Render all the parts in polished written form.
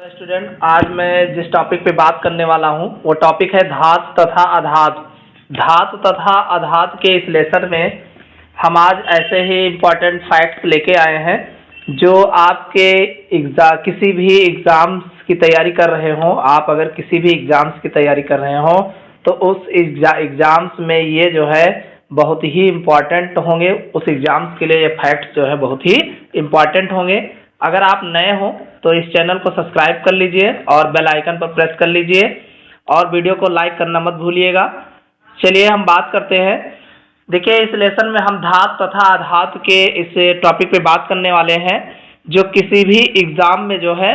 Student, आज मैं जिस टॉपिक पे बात करने वाला हूँ वो टॉपिक है धातु तथा अधातु। धातु तथा अधातु के इस लेसन में हम आज ऐसे ही इम्पोर्टेंट फैक्ट्स लेके आए हैं जो आपके किसी भी एग्ज़ाम्स की तैयारी कर रहे हों। आप अगर किसी भी एग्ज़ाम्स की तैयारी कर रहे हों तो उस एग्ज़ाम्स में ये जो है बहुत ही इम्पॉर्टेंट होंगे। उस एग्ज़ाम्स के लिए ये फैक्ट्स जो है बहुत ही इम्पॉर्टेंट होंगे। अगर आप नए हो तो इस चैनल को सब्सक्राइब कर लीजिए और बेल आइकन पर प्रेस कर लीजिए और वीडियो को लाइक करना मत भूलिएगा। चलिए हम बात करते हैं। देखिए, इस लेसन में हम धातु तथा अधातु के इस टॉपिक पे बात करने वाले हैं जो किसी भी एग्ज़ाम में जो है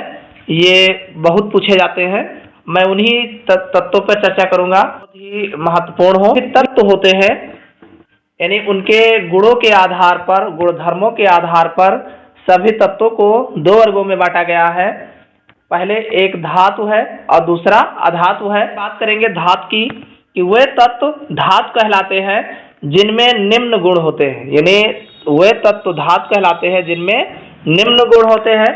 ये बहुत पूछे जाते हैं। मैं उन्हीं तत्वों पर चर्चा करूँगा बहुत ही महत्वपूर्ण हो। तत्व होते हैं यानी उनके गुणों के आधार पर, गुणधर्मों के आधार पर सभी तत्वों को दो वर्गों में बांटा गया है। पहले एक धातु है और दूसरा अधातु है। बात करेंगे धातु की कि वे तत्व धातु कहलाते हैं जिनमें निम्न गुण होते हैं, यानी वे तत्व धातु कहलाते हैं जिनमें निम्न गुण होते हैं।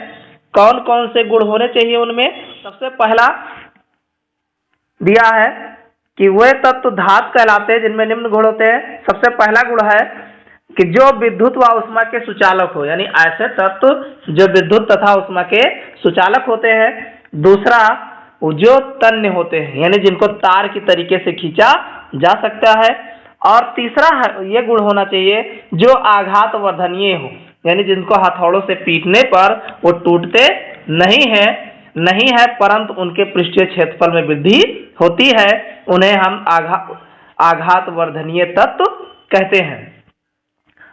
कौन कौन से गुण होने चाहिए उनमें? सबसे पहला दिया है कि वे तत्व धातु कहलाते हैं जिनमें निम्न गुण होते हैं। सबसे पहला गुण है कि जो विद्युत व उष्मा के सुचालक हो, यानी ऐसे तत्व जो विद्युत तथा उष्मा के सुचालक होते हैं। दूसरा, जो तन्य होते हैं यानी जिनको तार की तरीके से खींचा जा सकता है। और तीसरा ये गुण होना चाहिए जो आघात वर्धनीय हो, यानी जिनको हथौड़ों से पीटने पर वो टूटते नहीं है परंतु उनके पृष्ठीय क्षेत्रफल में वृद्धि होती है। उन्हें हम आघात वर्धनीय तत्व कहते हैं।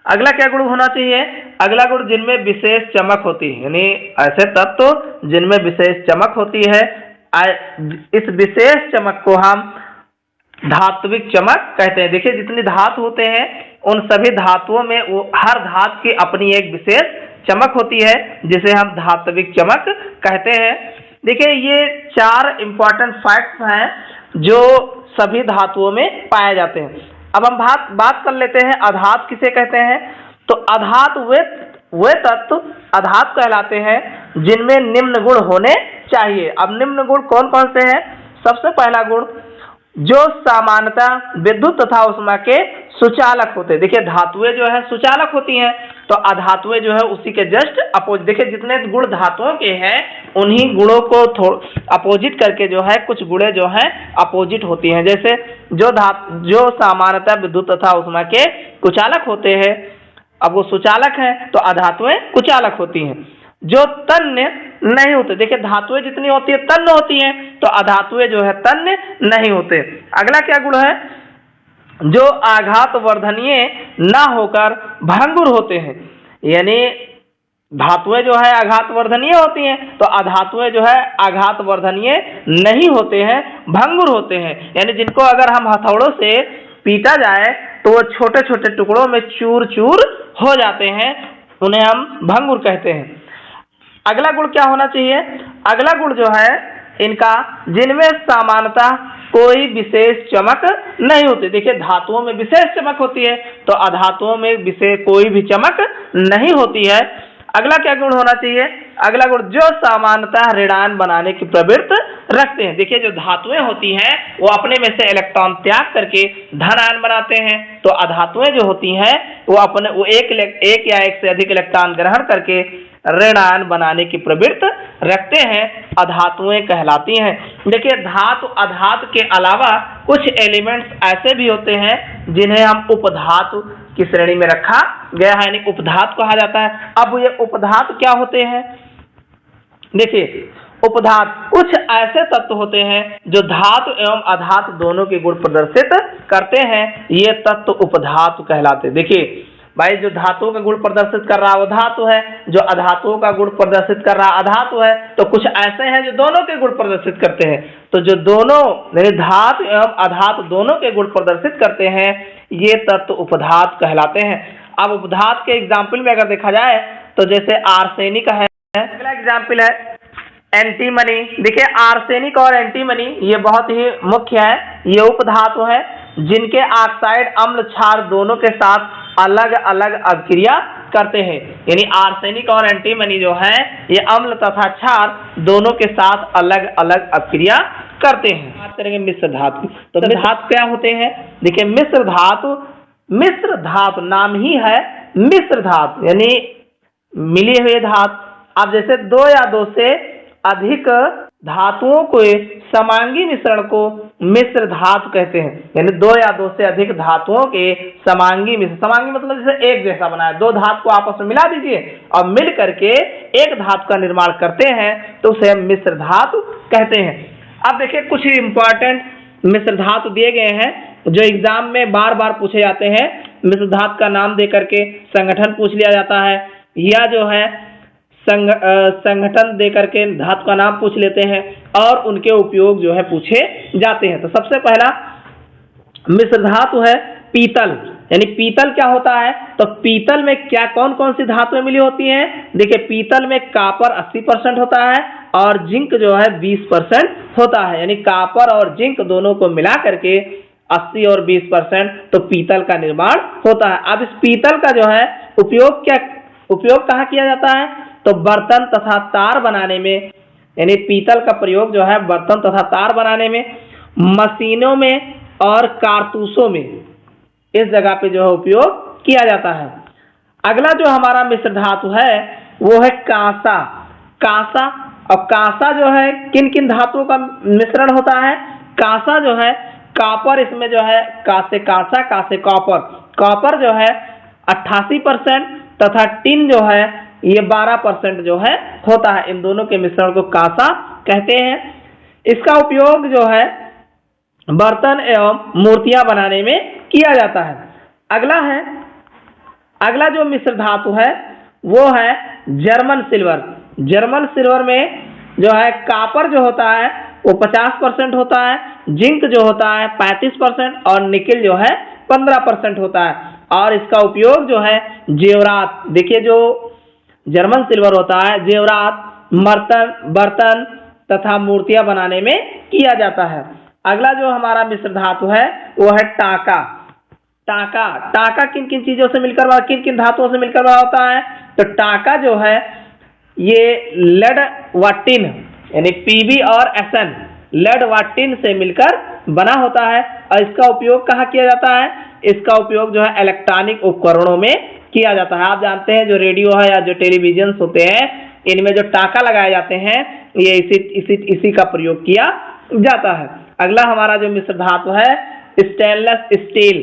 अगला क्या गुण होना चाहिए? अगला गुण जिनमें विशेष चमक होती है, यानी ऐसे तत्व जिनमें विशेष चमक होती है। इस विशेष चमक को हम धात्विक चमक कहते हैं। देखिए, जितनी धातु होते हैं उन सभी धातुओं में वो हर धातु की अपनी एक विशेष चमक होती है जिसे हम धात्विक चमक कहते हैं। देखिए, ये चार इंपॉर्टेंट फैक्ट्स हैं जो सभी धातुओं में पाए जाते हैं। अब हम बात कर लेते हैं अधातु किसे कहते हैं। तो अधातु वे तत्व अधातु कहलाते हैं जिनमें निम्न गुण होने चाहिए। अब निम्न गुण कौन कौन से हैं? सबसे पहला गुण जो सामान्यतः विद्युत तथा उष्मा के सुचालक होते हैं। देखिए, धातुएं जो है सुचालक होती हैं तो अधातुएं जो है उसी के जस्ट अपोजिट। देखिए, जितने गुण धातुओं के हैं उन्हीं गुणों को अपोजिट करके जो है कुछ गुणें जो हैं अपोजिट होती हैं। जैसे जो सामान्यतः विद्युत तथा उष्मा के कुचालक होते हैं, अब वो सुचालक हैं तो अधातुएं कुचालक होती हैं। जो तन्य नहीं होते, देखिए धातुएं जितनी होती है तन्य होती हैं तो अधातुएं जो है तन्य नहीं होते। अगला क्या गुण है? जो आघात वर्धनीय ना होकर भंगुर होते हैं, यानी धातुएं जो है आघात वर्धनीय होती हैं तो अधातुएं जो है आघात वर्धनीय नहीं होते हैं, भंगुर होते हैं। यानी जिनको अगर हम हथौड़ों से पीटा जाए तो वो छोटे छोटे टुकड़ों में चूर चूर हो जाते हैं, उन्हें हम भंगुर कहते हैं। अगला गुण क्या होना चाहिए? अगला गुण जो है इनका जिनमें सामान्यतः कोई विशेष चमक नहीं होती। देखिए, धातुओं में विशेष चमक होती है तो अधातुओं में विशेष कोई भी चमक नहीं होती है। अगला क्या गुण होना चाहिए? अगला गुण जो सामान्यतः ऋणायन बनाने की प्रवृत्ति रखते हैं। देखिए, जो धातुएं होती हैं वो अपने में से इलेक्ट्रॉन त्याग करके धनायन बनाते हैं तो अधातुएं जो होती हैं वो एक या एक से अधिक इलेक्ट्रॉन ग्रहण करके ऋणायन बनाने की प्रवृत्ति रखते हैं, अधातुएं कहलाती हैं। देखिए, धातु अधातु के अलावा कुछ एलिमेंट्स ऐसे भी होते हैं जिन्हें हम उपधातु की श्रेणी में रखा गया है, यानी उपधातु कहा जाता है। अब ये उपधातु क्या होते हैं? देखिए, उपधातु कुछ ऐसे तत्व होते हैं जो धातु एवं अधातु दोनों के गुण प्रदर्शित करते हैं, ये तत्व उपधातु कहलाते हैं। देखिए भाई, जो धातुओं का गुण प्रदर्शित कर रहा है वो धातु है, जो अधातुओं का गुण प्रदर्शित कर रहा अधातु है। तो कुछ ऐसे हैं जो दोनों के गुण प्रदर्शित करते हैं, तो जो दोनों यानी धातु एवं अधातु दोनों के गुण प्रदर्शित करते हैं ये तत्व उपधातु कहलाते हैं। अब उपधातु के एग्जाम्पल में अगर देखा जाए तो जैसे आर्सेनिक है। अगला एग्जाम्पल है एंटीमनी। देखिए, आर्सेनिक और एंटीमनी ये बहुत ही मुख्य है। ये उपधातु है जिनके ऑक्साइड अम्ल क्षार दोनों के साथ अलग अलग अभिक्रिया करते हैं। यानी आर्सेनिक और एंटीमनी जो है ये अम्ल तथा क्षार दोनों के साथ अलग अलग अभिक्रिया करते हैं। बात करेंगे मिश्र धातु। तो मिश्र धातु क्या होते हैं? देखिए मिश्र धातु नाम ही है मिश्र धातु, यानी मिले हुए धातु। अब जैसे दो या दो से अधिक धातुओं के समांगी मिश्रण को मिश्र धातु कहते हैं। यानी दो या दो से अधिक धातुओं के समांगी मिश्रण, समांगी मतलब जैसे एक जैसा बना है, दो धातु को आपस में मिला दीजिए और मिल करके एक धातु का निर्माण करते हैं तो उसे हम मिश्र धातु कहते हैं। अब देखिए कुछ इंपॉर्टेंट मिश्र धातु दिए गए हैं जो एग्जाम में बार बार पूछे जाते हैं। मिश्र धातु का नाम दे करके संगठन पूछ लिया जाता है, या जो है संगठन दे करके धातु का नाम पूछ लेते हैं और उनके उपयोग जो है पूछे जाते हैं। तो सबसे पहला मिश्र धातु है पीतल। यानी पीतल क्या होता है? तो पीतल में क्या कौन कौन सी धातुएं मिली होती हैं? देखिए पीतल में कॉपर 80% होता है और जिंक जो है 20% होता है। यानी कॉपर और जिंक दोनों को मिला करके 80 और 20% तो पीतल का निर्माण होता है। अब इस पीतल का जो है उपयोग कहाँ किया जाता है? तो बर्तन तथा तार बनाने में, यानी पीतल का प्रयोग जो है बर्तन तथा तार बनाने में, मशीनों में और कारतूसों में, इस जगह पे जो है उपयोग किया जाता है। अगला जो हमारा मिश्र धातु है वो है कांसा। अब कांसा जो है किन किन धातुओं का मिश्रण होता है? कांसा जो है कॉपर, इसमें जो है का से कांसा, का से कॉपर। कॉपर जो है 88% तथा टिन जो है ये 12% जो है होता है। इन दोनों के मिश्रण को कांसा कहते हैं। इसका उपयोग जो है बर्तन एवं मूर्तियां बनाने में किया जाता है। अगला जो मिश्र धातु है वो है जर्मन सिल्वर। जर्मन सिल्वर में जो है कॉपर जो होता है वो 50% होता है, जिंक जो होता है 35% और निकेल जो है 15% होता है। और इसका उपयोग जो है जेवरात, देखिए जो जर्मन सिल्वर होता है जेवरात, बर्तन तथा मूर्तियां बनाने में किया जाता है। अगला जो हमारा मिश्र धातु है वो है टाका। टाका किन किन चीजों से मिलकर, किन किन धातुओं से मिलकर बना होता है? तो टाका जो है ये लेड व टिन, यानी पीबी और एसएन, लेड व टिन से मिलकर बना होता है। और इसका उपयोग कहाँ किया जाता है? इसका उपयोग जो है इलेक्ट्रॉनिक उपकरणों में किया जाता है। आप जानते हैं जो रेडियो है या जो टेलीविजन होते हैं इनमें जो टाका लगाए जाते हैं ये इसी का प्रयोग किया जाता है। अगला हमारा जो मिश्र धातु है स्टेनलेस स्टील।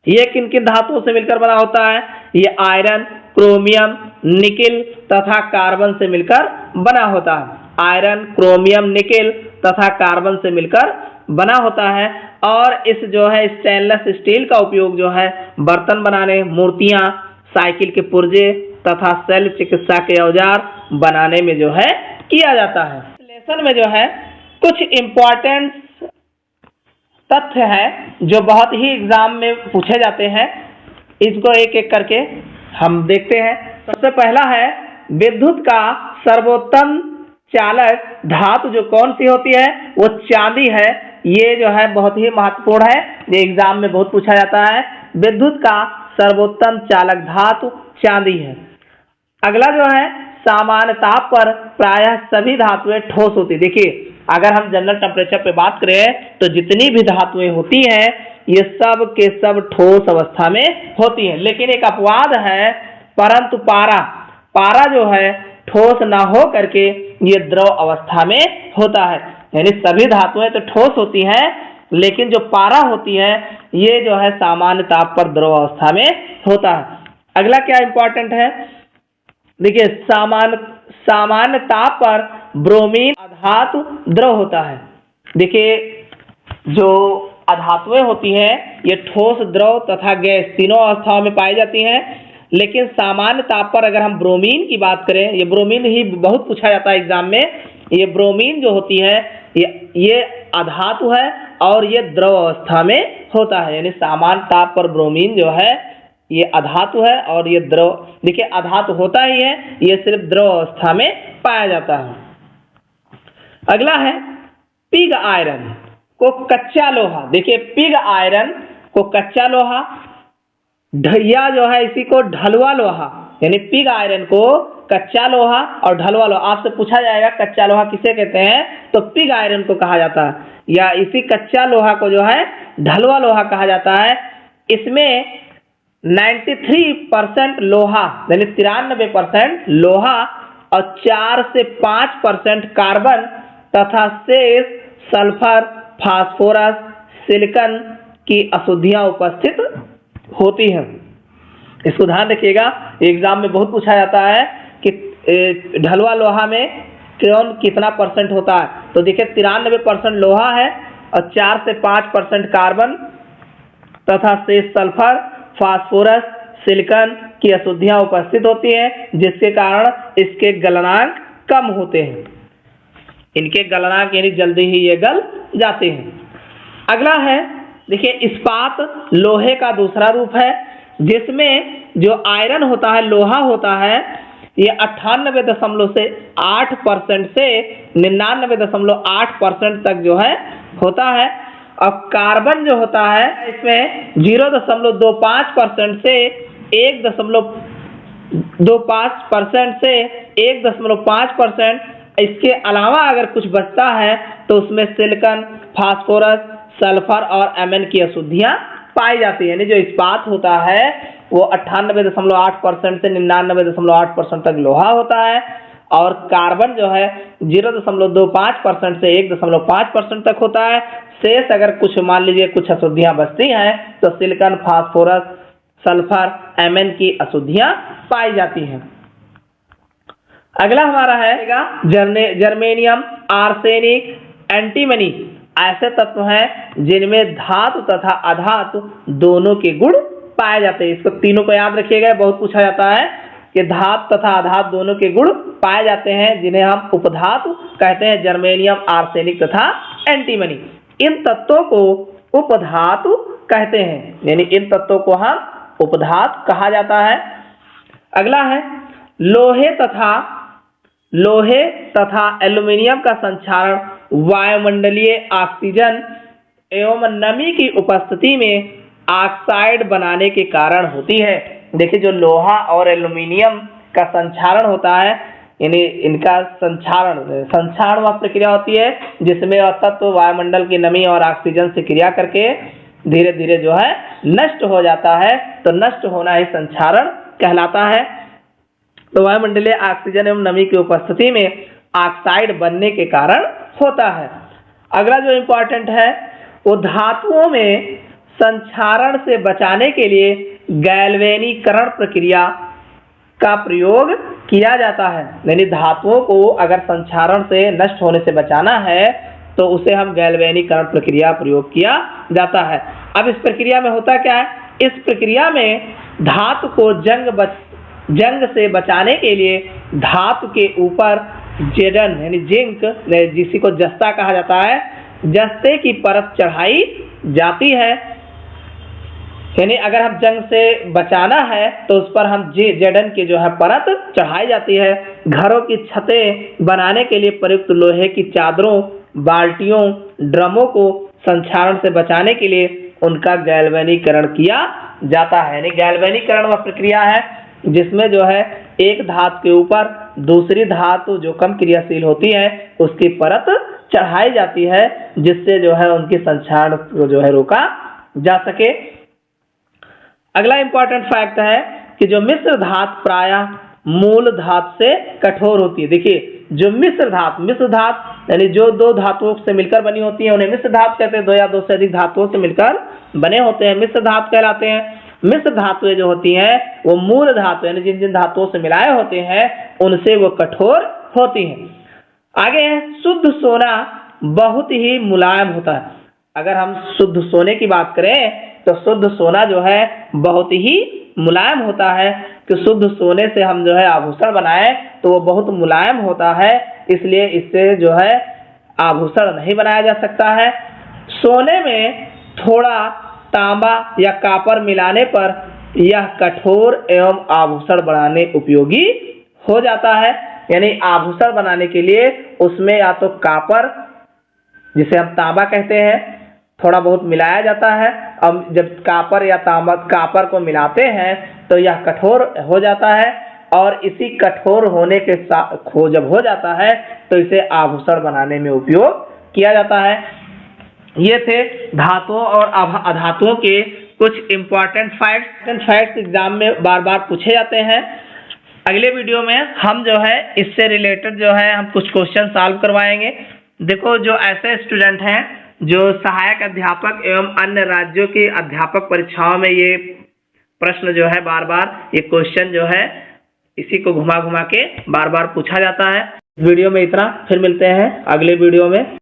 ये किन किन धातुओं से मिलकर बना होता है? ये आयरन, क्रोमियम, निकेल तथा कार्बन से मिलकर बना होता है। आयरन, क्रोमियम, निकेल तथा कार्बन से मिलकर बना होता है। और इस जो है स्टेनलेस स्टील का उपयोग जो है बर्तन बनाने, मूर्तियां, साइकिल के पुर्जे तथा शल्य चिकित्सा के औजार बनाने में जो है किया जाता है। लेसन में जो है कुछ इम्पोर्टेंट तथ्य है जो बहुत ही एग्जाम में पूछे जाते हैं, इसको एक एक करके हम देखते हैं। सबसे पहला है विद्युत का सर्वोत्तम चालक धातु जो कौन सी होती है? वो चांदी है। ये जो है बहुत ही महत्वपूर्ण है, ये एग्जाम में बहुत पूछा जाता है। विद्युत का सर्वोत्तम चालक धातु चांदी है। अगला जो है सामान्य ताप पर प्रायः सभी धातुएं ठोस होती। देखिए अगर हम जनरल टेम्परेचर पे बात करें तो जितनी भी धातुएं होती हैं ये सब के सब ठोस अवस्था में होती हैं। लेकिन एक अपवाद है, परंतु पारा जो है ठोस ना हो करके ये द्रव अवस्था में होता है। यानी सभी धातुएं तो ठोस होती हैं लेकिन जो पारा होती है ये जो है सामान्य ताप पर द्रव अवस्था में होता है। अगला क्या इंपॉर्टेंट है? देखिए सामान्य ताप पर ब्रोमीन अधातु द्रव होता है। देखिए जो अधातुएं होती हैं ये ठोस, द्रव तथा गैस तीनों अवस्थाओं में पाई जाती हैं। लेकिन सामान्य ताप पर अगर हम ब्रोमीन की बात करें, ये ब्रोमीन ही बहुत पूछा जाता है एग्जाम में। ये ब्रोमीन जो होती है ये अधातु है और ये द्रव अवस्था में होता है। यानी सामान्य ताप पर ब्रोमीन जो है ये अधातु है और ये द्रव, देखिए अधातु होता ही है, ये सिर्फ द्रव अवस्था में पाया जाता है। अगला है पिग आयरन को कच्चा लोहा। देखिए पिग आयरन को कच्चा लोहा ढैया जो है इसी को ढलुआ लोहा यानी पिग आयरन को कच्चा लोहा और ढलुआ लोहा, आपसे पूछा जाएगा कच्चा लोहा किसे कहते हैं, तो पिग आयरन को कहा जाता है, या इसी कच्चा लोहा को जो है ढलुआ लोहा कहा जाता है। इसमें 93% लोहा यानी 93% लोहा और 4 से 5% कार्बन तथा शेष सल्फर, फास्फोरस, सिलिकॉन की अशुद्धियां उपस्थित होती हैं। इसको ध्यान रखिएगा, एग्जाम में बहुत पूछा जाता है कि ढलुआ लोहा में कौन कितना परसेंट होता है, तो देखिए 93% लोहा है और 4 से 5% कार्बन तथा शेष सल्फर, फास्फोरस, सिलिकॉन की अशुद्धियां उपस्थित होती हैं, जिसके कारण इसके गलनांक कम होते हैं। इनके गलनांक यानी जल्दी ही ये गल जाते हैं। अगला है देखिए इस्पात लोहे का दूसरा रूप है, जिसमें जो आयरन होता है, लोहा होता है, ये 98.8% से 99.8% तक जो है होता है। और कार्बन जो होता है इसमें 0.25% से 1.25% से 1.5%। इसके अलावा अगर कुछ बचता है तो उसमें सिलिकॉन, फास्फोरस, सल्फर और एमएन की अशुद्धियां पाई जाती है। यानी जो इस्पात होता है वो 98.8% से 99.8% तक लोहा होता है, और कार्बन जो है 0.25% से 1.5% तक होता है। शेष अगर कुछ मान लीजिए कुछ अशुद्धियां बचती हैं तो सिलिकॉन, फास्फोरस, सल्फर, एमएन की अशुद्धियां पाई जाती हैं। अगला हमारा है जर्मेनियम, आर्सेनिक, एंटीमनी ऐसे तत्व हैं जिनमें धातु तथा अधातु दोनों के गुण पाए जाते हैं। इसको तीनों को याद रखिएगा, बहुत पूछा जाता है कि धातु तथा अधातु दोनों के गुण पाए जाते हैं, जिन्हें हम उपधातु कहते हैं, जर्मेनियम, आर्सेनिक तथा एंटीमनी। इन तत्वों को उपधातु कहते हैं, यानी इन तत्वों को हम उपधातु कहा जाता है। अगला है लोहे तथा एल्यूमिनियम का संक्षारण वायुमंडलीय ऑक्सीजन एवं नमी की उपस्थिति में ऑक्साइड बनाने के कारण होती है। देखिए जो लोहा और एल्यूमिनियम का संक्षारण होता है, यानी इनका संक्षारण वह प्रक्रिया होती है जिसमें तत्व वायुमंडल की नमी और ऑक्सीजन से क्रिया करके धीरे धीरे जो है नष्ट हो जाता है, तो नष्ट होना ही संक्षारण कहलाता है। तो वायुमंडलीय ऑक्सीजन एवं नमी की उपस्थिति में ऑक्साइड बनने के कारण होता है। अगला जो इम्पोर्टेंट है वो धातुओं में संक्षारण से बचाने के लिए गैल्वेनीकरण प्रक्रिया का प्रयोग किया जाता है। यानी धातुओं को अगर संक्षारण से नष्ट होने से बचाना है तो उसे हम गैल्वेनीकरण प्रक्रिया प्रयोग किया जाता है। अब इस प्रक्रिया में होता क्या है, इस प्रक्रिया में धातु को जंग से बचाने के लिए धातु के ऊपर जेडन यानी जिंक, जिसी को जस्ता कहा जाता है, जस्ते की परत चढ़ाई जाती है। यानी अगर हम जंग से बचाना है तो उस पर हम जेडन की जो है परत चढ़ाई जाती है। घरों की छतें बनाने के लिए प्रयुक्त लोहे की चादरों, बाल्टियों, ड्रमों को संक्षारण से बचाने के लिए उनका गैल्वेनीकरण किया जाता है। यानी गैल्वेनीकरण वह प्रक्रिया है जिसमें जो है एक धातु के ऊपर दूसरी धातु जो कम क्रियाशील होती है उसकी परत चढ़ाई जाती है, जिससे जो है उनकी संक्षारण को जो है रोका जा सके। अगला इंपॉर्टेंट फैक्ट है कि जो मिश्र धातु प्रायः मूल धातु से कठोर होती है। देखिए जो मिश्र धातु यानी जो दो धातुओं से मिलकर बनी होती है उन्हें मिश्र धातु कहते हैं। दो या दो से अधिक धातुओं से मिलकर बने होते हैं, मिश्र धातु कहलाते हैं। मिश्र धातुएं जो होती हैं वो मूल धातु यानी जिन जिन धातुओं से मिलाए होते हैं उनसे वो कठोर होती हैं। आगे है शुद्ध सोना बहुत ही मुलायम होता है। अगर हम शुद्ध सोने की बात करें तो शुद्ध सोना जो है बहुत ही मुलायम होता है, कि शुद्ध सोने से हम जो है आभूषण बनाए तो वो बहुत मुलायम होता है, इसलिए इससे जो है आभूषण नहीं बनाया जा सकता है। सोने में थोड़ा तांबा या कॉपर मिलाने पर यह कठोर एवं आभूषण बनाने उपयोगी हो जाता है। यानी आभूषण बनाने के लिए उसमें या तो कॉपर जिसे हम तांबा कहते हैं, थोड़ा बहुत मिलाया जाता है। अब जब कॉपर या तांबा कॉपर को मिलाते हैं तो यह कठोर हो जाता है, और इसी कठोर होने के साथ जब हो जाता है तो इसे आभूषण बनाने में उपयोग किया जाता है। ये थे धातुओं और अधातुओं के कुछ इम्पोर्टेंट फैक्ट्स एग्जाम में बार बार पूछे जाते हैं। अगले वीडियो में हम जो है इससे रिलेटेड जो है हम कुछ क्वेश्चन सॉल्व करवाएंगे। देखो, जो ऐसे स्टूडेंट हैं जो सहायक अध्यापक एवं अन्य राज्यों की अध्यापक परीक्षाओं में ये प्रश्न जो है बार बार ये क्वेश्चन जो है इसी को घुमा घुमा के बार बार पूछा जाता है। वीडियो में इतना, फिर मिलते हैं अगले वीडियो में।